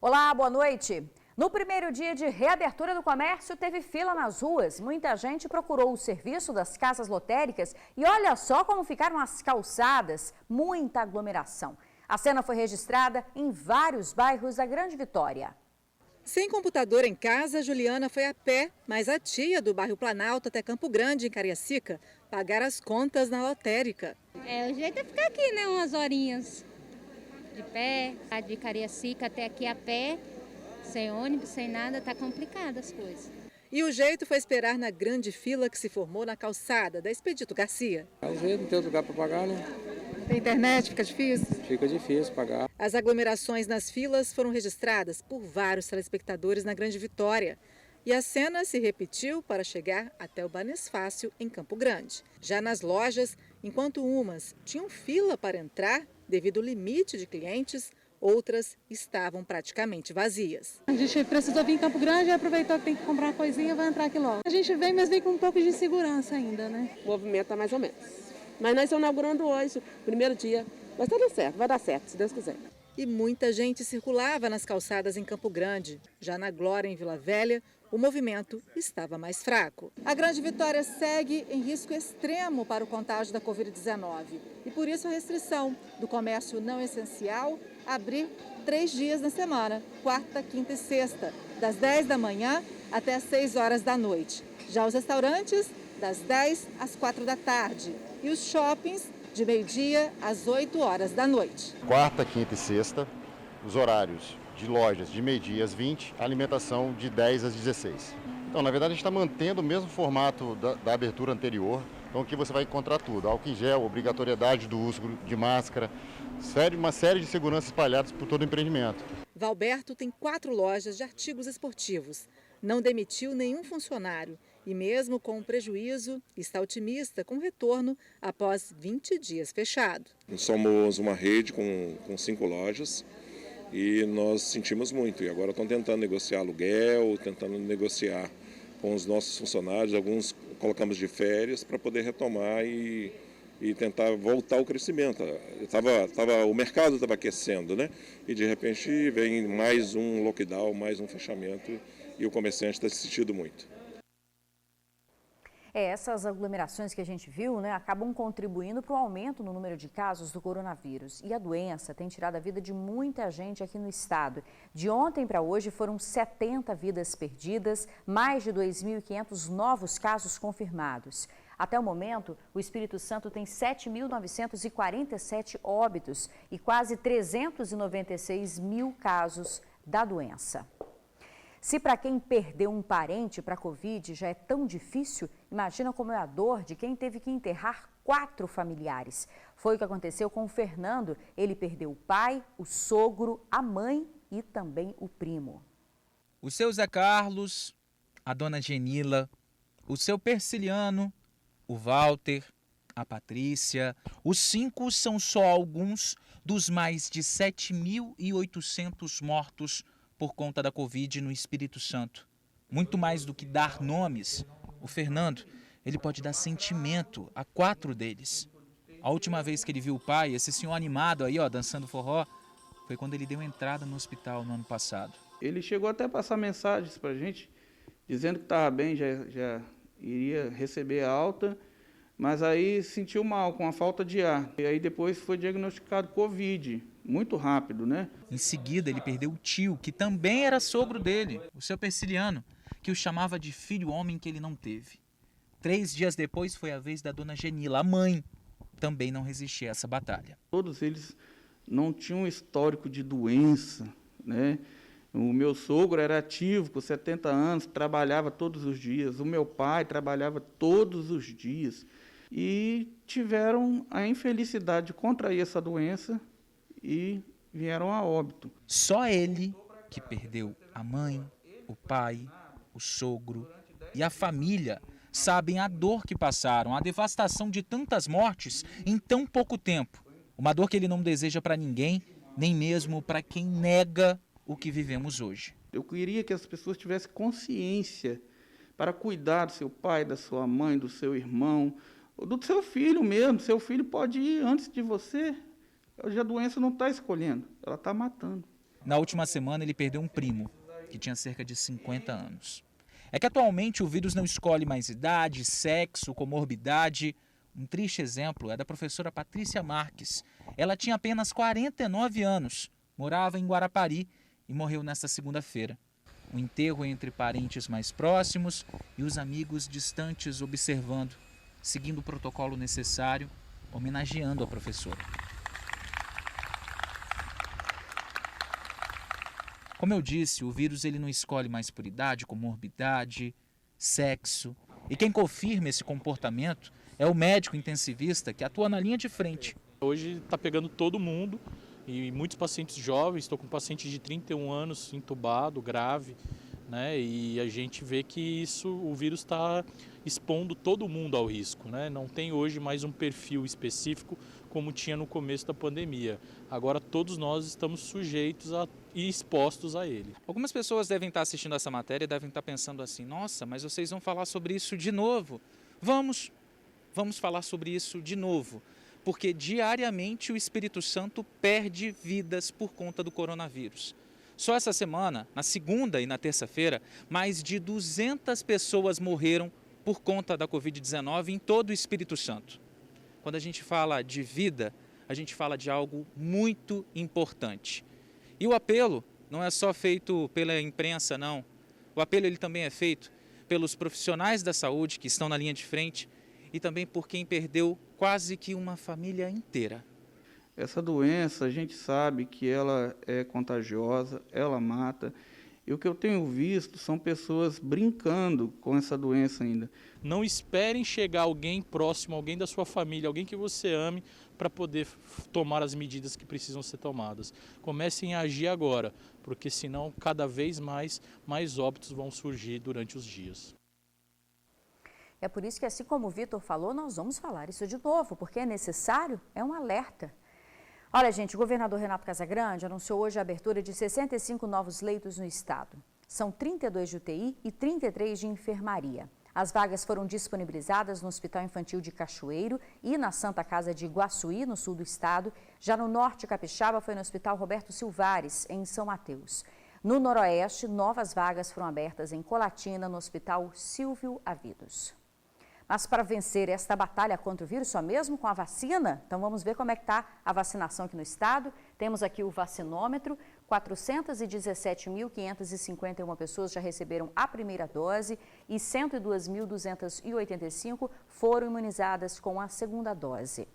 Olá, boa noite. No primeiro dia de reabertura do comércio, teve fila nas ruas. Muita gente procurou o serviço das casas lotéricas e olha só como ficaram as calçadas, muita aglomeração. A cena foi registrada em vários bairros da Grande Vitória. Sem computador em casa, Juliana foi a pé, mas a tia do bairro Planalto até Campo Grande, em Cariacica, pagar as contas na lotérica. O jeito é ficar aqui, né, umas horinhas de pé, de Cariacica até aqui a pé, sem ônibus, sem nada, tá complicado as coisas. E o jeito foi esperar na grande fila que se formou na calçada da Expedito Garcia. Às vezes não tem outro lugar para pagar, né? Na internet fica difícil? Fica difícil pagar. As aglomerações nas filas foram registradas por vários telespectadores na Grande Vitória. E a cena se repetiu para chegar até o Banesfácio, em Campo Grande. Já nas lojas, enquanto umas tinham fila para entrar devido ao limite de clientes, outras estavam praticamente vazias. A gente precisou vir em Campo Grande, aproveitou que tem que comprar uma coisinha, vai entrar aqui logo. A gente vem, mas vem com um pouco de insegurança ainda, né? O movimento está mais ou menos. Mas nós estamos inaugurando hoje, primeiro dia. Mas está dando certo, vai dar certo, se Deus quiser. E muita gente circulava nas calçadas em Campo Grande. Já na Glória, em Vila Velha, o movimento estava mais fraco. A Grande Vitória segue em risco extremo para o contágio da Covid-19. E por isso a restrição do comércio não essencial abrir 3 dias na semana, quarta, quinta e sexta, das 10 da manhã até as 6 horas da noite. Já os restaurantes, das 10 às 4 da tarde. E os shoppings, de meio-dia às 8 horas da noite. Quarta, quinta e sexta, os horários de lojas de meio-dia às 20, alimentação de 10 às 16. Então, na verdade, a gente está mantendo o mesmo formato da abertura anterior. Então, aqui você vai encontrar tudo: álcool em gel, obrigatoriedade do uso de máscara, uma série de seguranças espalhadas por todo o empreendimento. Valberto tem 4 lojas de artigos esportivos. Não demitiu nenhum funcionário e, mesmo com um prejuízo, está otimista com o retorno após 20 dias fechado. Somos uma rede com 5 lojas e nós sentimos muito. E agora estão tentando negociar aluguel, tentando negociar com os nossos funcionários. Alguns colocamos de férias para poder retomar e tentar voltar ao crescimento. O mercado estava aquecendo, né? E de repente vem mais um lockdown, mais um fechamento e o comerciante está se sentindo muito. Essas aglomerações que a gente viu, né, acabam contribuindo para o aumento no número de casos do coronavírus. E a doença tem tirado a vida de muita gente aqui no estado. De ontem para hoje foram 70 vidas perdidas, mais de 2.500 novos casos confirmados. Até o momento, o Espírito Santo tem 7.947 óbitos e quase 396 mil casos da doença. Se para quem perdeu um parente para a Covid já é tão difícil, imagina como é a dor de quem teve que enterrar 4 familiares. Foi o que aconteceu com o Fernando. Ele perdeu o pai, o sogro, a mãe e também o primo. O seu Zé Carlos, a dona Genila, o seu Persiliano, o Walter, a Patrícia, os 5 são só alguns dos mais de 7.800 mortos por conta da Covid no Espírito Santo. Muito mais do que dar nomes, o Fernando, ele pode dar sentimento a 4 deles. A última vez que ele viu o pai, esse senhor animado aí, ó, dançando forró, foi quando ele deu entrada no hospital no ano passado. Ele chegou até a passar mensagens pra gente, dizendo que estava bem, já iria receber a alta, mas aí sentiu mal, com a falta de ar. E aí depois foi diagnosticado Covid, muito rápido, né? Em seguida, ele perdeu o tio, que também era sogro dele, o seu Persiliano, que o chamava de filho homem que ele não teve. 3 dias depois foi a vez da dona Genila, a mãe. Também não resistia a essa batalha. Todos eles não tinham histórico de doença, né? O meu sogro era ativo, com 70 anos, trabalhava todos os dias. O meu pai trabalhava todos os dias. E tiveram a infelicidade de contrair essa doença e vieram a óbito. Só ele, que perdeu a mãe, o pai, o sogro e a família, sabem a dor que passaram, a devastação de tantas mortes em tão pouco tempo. Uma dor que ele não deseja para ninguém, nem mesmo para quem nega o que vivemos hoje. Eu queria que as pessoas tivessem consciência para cuidar do seu pai, da sua mãe, do seu irmão, do seu filho mesmo. Seu filho pode ir antes de você. Hoje a doença não está escolhendo, ela está matando. Na última semana, ele perdeu um primo, que tinha cerca de 50 anos. É que atualmente o vírus não escolhe mais idade, sexo, comorbidade. Um triste exemplo é da professora Patrícia Marques. Ela tinha apenas 49 anos, morava em Guarapari e morreu nesta segunda-feira. O enterro entre parentes mais próximos e os amigos distantes observando, seguindo o protocolo necessário, homenageando a professora. Como eu disse, o vírus ele não escolhe mais por idade, comorbidade, sexo. E quem confirma esse comportamento é o médico intensivista que atua na linha de frente. Hoje está pegando todo mundo e muitos pacientes jovens. Estou com um paciente de 31 anos entubado, grave, né? E a gente vê que o vírus está expondo todo mundo ao risco, né? Não tem hoje mais um perfil específico como tinha no começo da pandemia. Agora todos nós estamos sujeitos e expostos a ele. Algumas pessoas devem estar assistindo essa matéria e devem estar pensando assim: nossa, mas vocês vão falar sobre isso de novo? Vamos falar sobre isso de novo, porque diariamente o Espírito Santo perde vidas por conta do coronavírus. Só essa semana, na segunda e na terça-feira, mais de 200 pessoas morreram por conta da Covid-19 em todo o Espírito Santo. Quando a gente fala de vida, a gente fala de algo muito importante. E o apelo não é só feito pela imprensa, não. O apelo ele também é feito pelos profissionais da saúde que estão na linha de frente e também por quem perdeu quase que uma família inteira. Essa doença, a gente sabe que ela é contagiosa, ela mata. E o que eu tenho visto são pessoas brincando com essa doença ainda. Não esperem chegar alguém próximo, alguém da sua família, alguém que você ame, para poder tomar as medidas que precisam ser tomadas. Comecem a agir agora, porque senão cada vez mais óbitos vão surgir durante os dias. É por isso que, assim como o Vitor falou, nós vamos falar isso de novo, porque é necessário, é um alerta. Olha, gente, o governador Renato Casagrande anunciou hoje a abertura de 65 novos leitos no estado. São 32 de UTI e 33 de enfermaria. As vagas foram disponibilizadas no Hospital Infantil de Cachoeiro e na Santa Casa de Iguaçuí, no sul do estado. Já no norte capixaba foi no Hospital Roberto Silvares, em São Mateus. No noroeste, novas vagas foram abertas em Colatina, no Hospital Silvio Avidos. Mas para vencer esta batalha contra o vírus, só mesmo com a vacina? Então vamos ver como é que está a vacinação aqui no estado. Temos aqui o vacinômetro, 417.551 pessoas já receberam a primeira dose e 102.285 foram imunizadas com a segunda dose.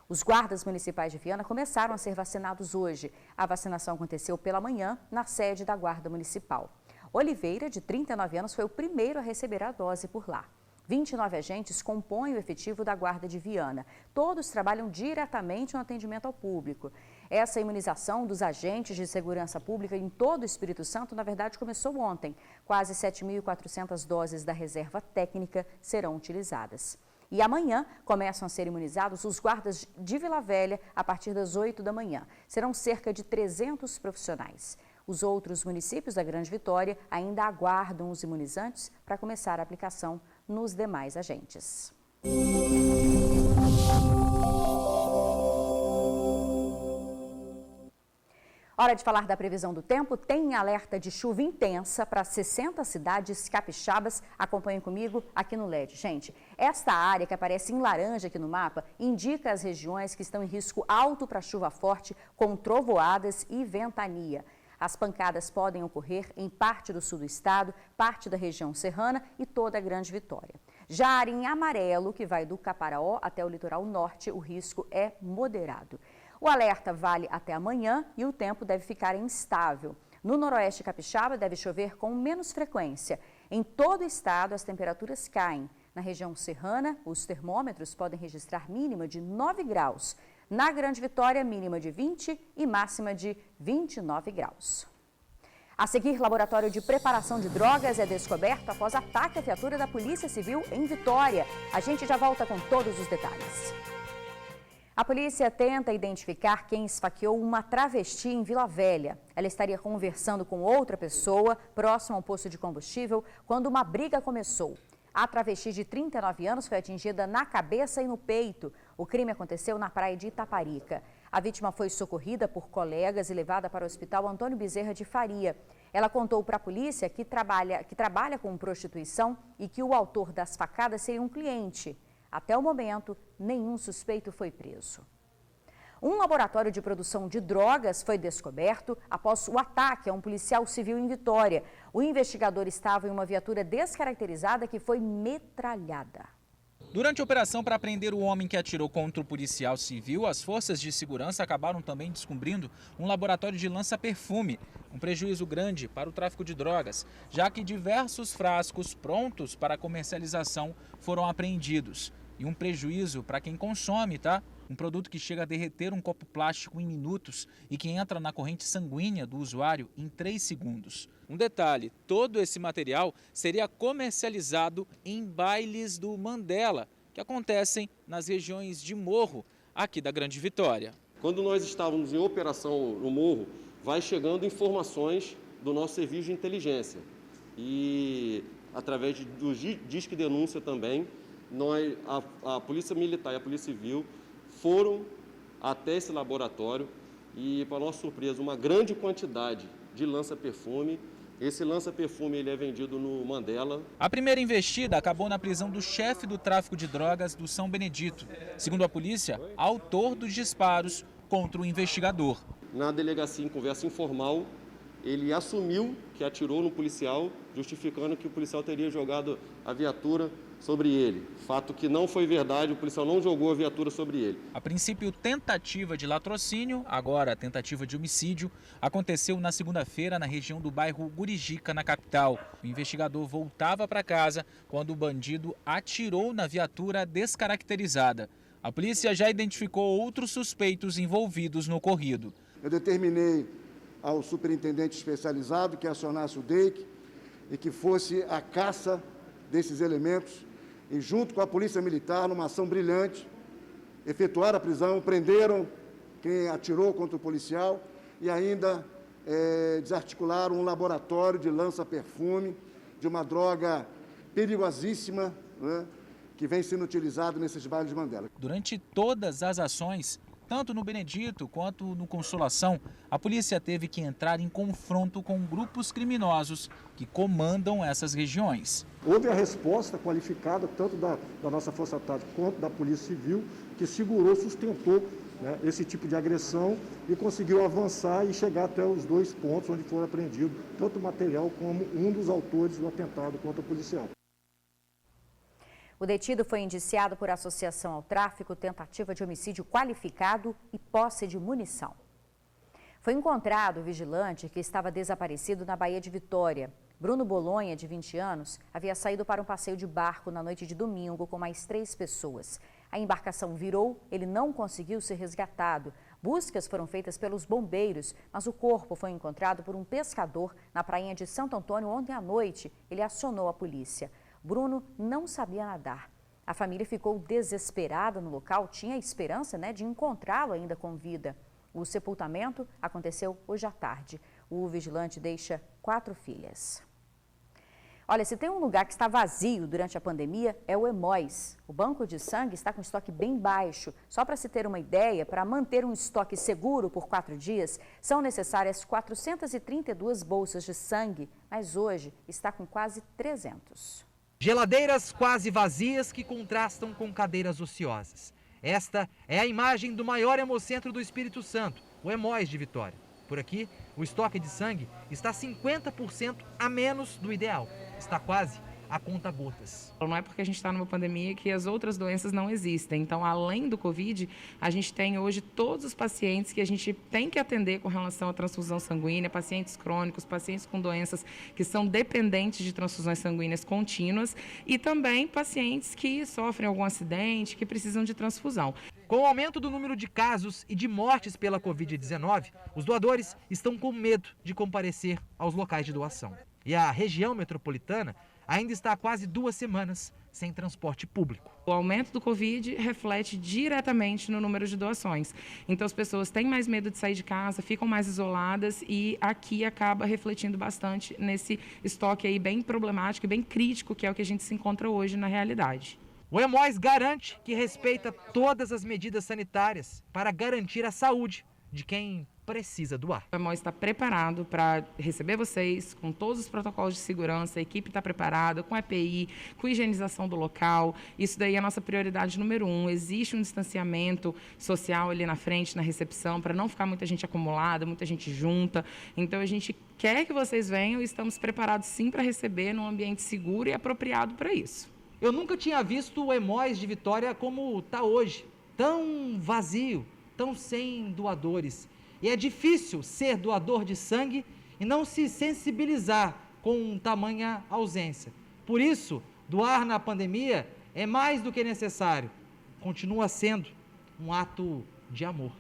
Os guardas municipais de Viana começaram a ser vacinados hoje. A vacinação aconteceu pela manhã na sede da Guarda Municipal. Oliveira, de 39 anos, foi o primeiro a receber a dose por lá. 29 agentes compõem o efetivo da Guarda de Viana. Todos trabalham diretamente no atendimento ao público. Essa imunização dos agentes de segurança pública em todo o Espírito Santo, na verdade, começou ontem. Quase 7.400 doses da reserva técnica serão utilizadas. E amanhã começam a ser imunizados os guardas de Vila Velha a partir das 8 da manhã. Serão cerca de 300 profissionais. Os outros municípios da Grande Vitória ainda aguardam os imunizantes para começar a aplicação nos demais agentes. Hora de falar da previsão do tempo. Tem alerta de chuva intensa para 60 cidades capixabas. Acompanhem comigo aqui no LED. Gente, esta área que aparece em laranja aqui no mapa indica as regiões que estão em risco alto para chuva forte com trovoadas e ventania. As pancadas podem ocorrer em parte do sul do estado, parte da região serrana e toda a Grande Vitória. Já a área em amarelo, que vai do Caparaó até o litoral norte, o risco é moderado. O alerta vale até amanhã e o tempo deve ficar instável. No noroeste capixaba deve chover com menos frequência. Em todo o estado as temperaturas caem. Na região serrana, os termômetros podem registrar mínima de 9 graus. Na Grande Vitória, mínima de 20 e máxima de 29 graus. A seguir, laboratório de preparação de drogas é descoberto após ataque à viatura da Polícia Civil em Vitória. A gente já volta com todos os detalhes. A polícia tenta identificar quem esfaqueou uma travesti em Vila Velha. Ela estaria conversando com outra pessoa próximo ao posto de combustível quando uma briga começou. A travesti de 39 anos foi atingida na cabeça e no peito. O crime aconteceu na praia de Itaparica. A vítima foi socorrida por colegas e levada para o Hospital Antônio Bezerra de Faria. Ela contou para a polícia que trabalha com prostituição e que o autor das facadas seria um cliente. Até o momento, nenhum suspeito foi preso. Um laboratório de produção de drogas foi descoberto após o ataque a um policial civil em Vitória. O investigador estava em uma viatura descaracterizada que foi metralhada. Durante a operação para prender o homem que atirou contra o policial civil, as forças de segurança acabaram também descobrindo um laboratório de lança-perfume, um prejuízo grande para o tráfico de drogas, já que diversos frascos prontos para comercialização foram apreendidos. E um prejuízo para quem consome, tá? Um produto que chega a derreter um copo plástico em minutos e que entra na corrente sanguínea do usuário em 3 segundos. Um detalhe, todo esse material seria comercializado em bailes do Mandela, que acontecem nas regiões de Morro, aqui da Grande Vitória. Quando nós estávamos em operação no Morro, vai chegando informações do nosso serviço de inteligência. E através do Disque Denúncia também, a Polícia Militar e a Polícia Civil foram até esse laboratório e, para nossa surpresa, uma grande quantidade de lança-perfume. Esse lança-perfume ele é vendido no Mandela. A primeira investida acabou na prisão do chefe do tráfico de drogas do São Benedito. Segundo a polícia, autor dos disparos contra o investigador. Na delegacia, em conversa informal, ele assumiu que atirou no policial, justificando que o policial teria jogado a viatura sobre ele. Fato que não foi verdade, o policial não jogou a viatura sobre ele. A princípio, tentativa de latrocínio, agora tentativa de homicídio, aconteceu na segunda-feira na região do bairro Gurijica, na capital. O investigador voltava para casa quando o bandido atirou na viatura descaracterizada. A polícia já identificou outros suspeitos envolvidos no ocorrido. Eu determinei ao superintendente especializado que acionasse o DEIC e que fosse a caça desses elementos e, junto com a Polícia Militar, numa ação brilhante, efetuaram a prisão, prenderam quem atirou contra o policial e ainda desarticularam um laboratório de lança-perfume, de uma droga perigosíssima, né, que vem sendo utilizado nesses bailes de Mandela. Durante todas as ações, tanto no Benedito quanto no Consolação, a polícia teve que entrar em confronto com grupos criminosos que comandam essas regiões. Houve a resposta qualificada tanto da nossa Força Tática quanto da Polícia Civil, que segurou, sustentou, né, esse tipo de agressão e conseguiu avançar e chegar até os 2 pontos onde foram apreendidos tanto o material como um dos autores do atentado contra o policial. O detido foi indiciado por associação ao tráfico, tentativa de homicídio qualificado e posse de munição. Foi encontrado o vigilante que estava desaparecido na Baía de Vitória. Bruno Bolonha, de 20 anos, havia saído para um passeio de barco na noite de domingo com mais 3 pessoas. A embarcação virou, ele não conseguiu ser resgatado. Buscas foram feitas pelos bombeiros, mas o corpo foi encontrado por um pescador na prainha de Santo Antônio ontem à noite. Ele acionou a polícia. Bruno não sabia nadar. A família ficou desesperada no local, tinha esperança, de encontrá-lo ainda com vida. O sepultamento aconteceu hoje à tarde. O vigilante deixa 4 filhas. Olha, se tem um lugar que está vazio durante a pandemia, é o Hemóis. O banco de sangue está com estoque bem baixo. Só para se ter uma ideia, para manter um estoque seguro por 4 dias, são necessárias 432 bolsas de sangue, mas hoje está com quase 300. Geladeiras quase vazias que contrastam com cadeiras ociosas. Esta é a imagem do maior hemocentro do Espírito Santo, o Hemóis de Vitória. Por aqui, o estoque de sangue está 50% a menos do ideal. Está quase a conta-gotas. Não é porque a gente está numa pandemia que as outras doenças não existem. Então, além do Covid, a gente tem hoje todos os pacientes que a gente tem que atender com relação à transfusão sanguínea, pacientes crônicos, pacientes com doenças que são dependentes de transfusões sanguíneas contínuas e também pacientes que sofrem algum acidente, que precisam de transfusão. Com o aumento do número de casos e de mortes pela Covid-19, os doadores estão com medo de comparecer aos locais de doação. E a região metropolitana ainda está há quase 2 semanas sem transporte público. O aumento do Covid reflete diretamente no número de doações. Então as pessoas têm mais medo de sair de casa, ficam mais isoladas e aqui acaba refletindo bastante nesse estoque aí bem problemático e bem crítico que é o que a gente se encontra hoje na realidade. O Hemóis garante que respeita todas as medidas sanitárias para garantir a saúde de quem precisa doar. O Hemóis está preparado para receber vocês com todos os protocolos de segurança, a equipe está preparada com EPI, com higienização do local. Isso daí é a nossa prioridade número 1. Existe um distanciamento social ali na frente, na recepção, para não ficar muita gente acumulada, muita gente junta. Então a gente quer que vocês venham e estamos preparados sim para receber num ambiente seguro e apropriado para isso. Eu nunca tinha visto o Hemóis de Vitória como está hoje, tão vazio, tão sem doadores. E é difícil ser doador de sangue e não se sensibilizar com tamanha ausência. Por isso, doar na pandemia é mais do que necessário. Continua sendo um ato de amor.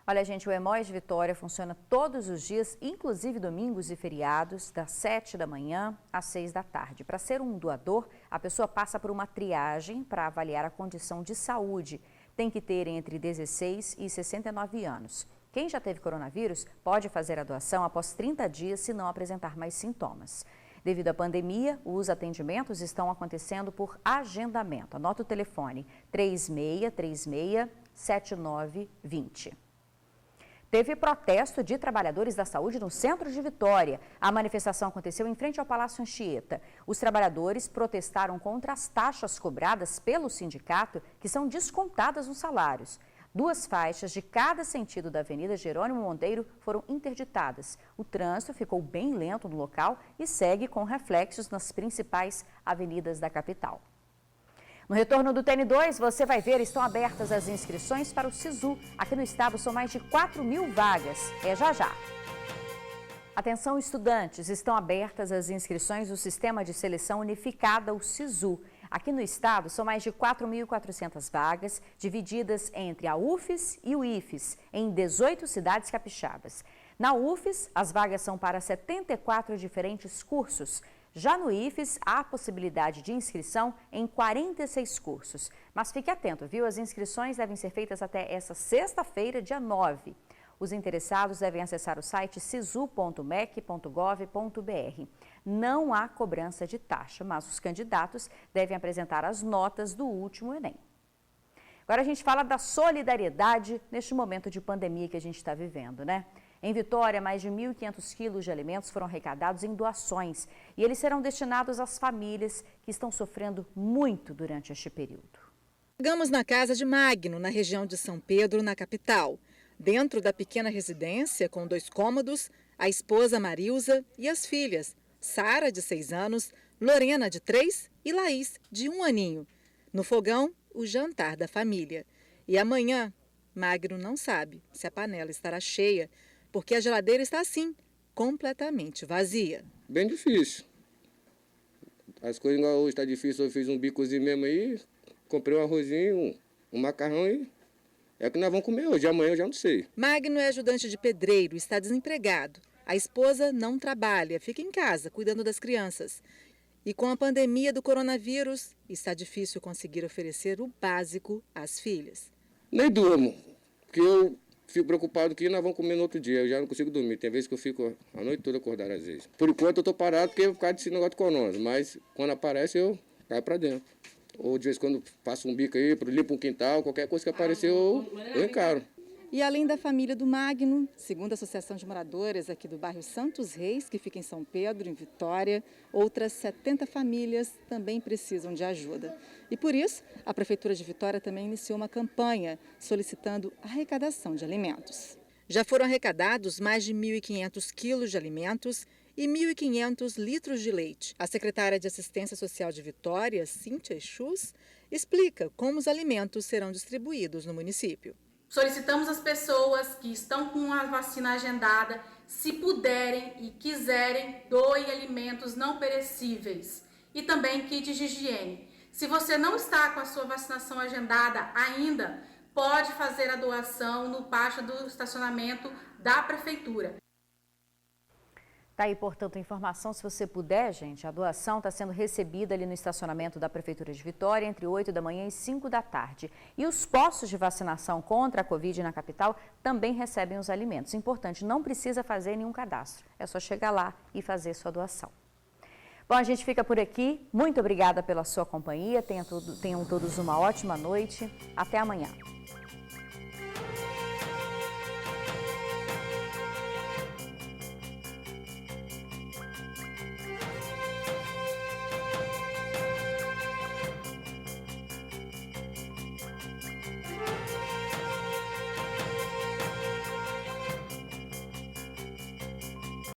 Olha, gente, o Hemóis de Vitória funciona todos os dias, inclusive domingos e feriados, das 7 da manhã às 6 da tarde. Para ser um doador, a pessoa passa por uma triagem para avaliar a condição de saúde. Tem que ter entre 16 e 69 anos. Quem já teve coronavírus pode fazer a doação após 30 dias se não apresentar mais sintomas. Devido à pandemia, os atendimentos estão acontecendo por agendamento. Anota o telefone 3636-7920. Teve protesto de trabalhadores da saúde no centro de Vitória. A manifestação aconteceu em frente ao Palácio Anchieta. Os trabalhadores protestaram contra as taxas cobradas pelo sindicato, que são descontadas nos salários. 2 faixas de cada sentido da Avenida Jerônimo Monteiro foram interditadas. O trânsito ficou bem lento no local e segue com reflexos nas principais avenidas da capital. No retorno do TN2, você vai ver, estão abertas as inscrições para o SISU. Aqui no estado são mais de 4.000 vagas. É já já. Atenção, estudantes, estão abertas as inscrições do Sistema de Seleção Unificada, o SISU. Aqui no estado são mais de 4.400 vagas, divididas entre a UFES e o IFES, em 18 cidades capixabas. Na UFES, as vagas são para 74 diferentes cursos. Já no IFES, há a possibilidade de inscrição em 46 cursos. Mas fique atento, viu? As inscrições devem ser feitas até essa sexta-feira, dia 9. Os interessados devem acessar o site sisu.mec.gov.br. Não há cobrança de taxa, mas os candidatos devem apresentar as notas do último Enem. Agora a gente fala da solidariedade neste momento de pandemia que a gente está vivendo, né? Em Vitória, mais de 1.500 quilos de alimentos foram arrecadados em doações e eles serão destinados às famílias que estão sofrendo muito durante este período. Chegamos na casa de Magno, na região de São Pedro, na capital. Dentro da pequena residência, com 2 cômodos, a esposa Marilza e as filhas, Sara, de 6 anos, Lorena, de 3 e Laís, de 1 aninho. No fogão, o jantar da família. E amanhã, Magno não sabe se a panela estará cheia, porque a geladeira está assim, completamente vazia. Bem difícil. As coisas igual hoje está difícil, eu fiz um bicozinho mesmo aí, comprei um arrozinho, um macarrão e é o que nós vamos comer hoje, amanhã eu já não sei. Magno é ajudante de pedreiro, está desempregado. A esposa não trabalha, fica em casa, cuidando das crianças. E com a pandemia do coronavírus, está difícil conseguir oferecer o básico às filhas. Nem durmo, porque eu fico preocupado que nós vamos comer no outro dia, eu já não consigo dormir. Tem vezes que eu fico a noite toda acordado às vezes. Por enquanto eu estou parado porque por causa desse negócio de corona, mas quando aparece eu caio para dentro. Ou de vez em quando faço um bico aí, limpo um quintal, qualquer coisa que aparecer eu encaro. E além da família do Magno, segundo a Associação de Moradores aqui do bairro Santos Reis, que fica em São Pedro, em Vitória, outras 70 famílias também precisam de ajuda. E por isso, a Prefeitura de Vitória também iniciou uma campanha solicitando arrecadação de alimentos. Já foram arrecadados mais de 1.500 quilos de alimentos e 1.500 litros de leite. A secretária de Assistência Social de Vitória, Cíntia Schus, explica como os alimentos serão distribuídos no município. Solicitamos às pessoas que estão com a vacina agendada, se puderem e quiserem, doem alimentos não perecíveis e também kits de higiene. Se você não está com a sua vacinação agendada ainda, pode fazer a doação no pátio do estacionamento da Prefeitura. Tá aí, portanto, a informação, se você puder, gente, a doação está sendo recebida ali no estacionamento da Prefeitura de Vitória entre 8 da manhã e 5 da tarde. E os postos de vacinação contra a Covid na capital também recebem os alimentos. Importante, não precisa fazer nenhum cadastro, é só chegar lá e fazer sua doação. Bom, a gente fica por aqui. Muito obrigada pela sua companhia. Tenham todos uma ótima noite. Até amanhã.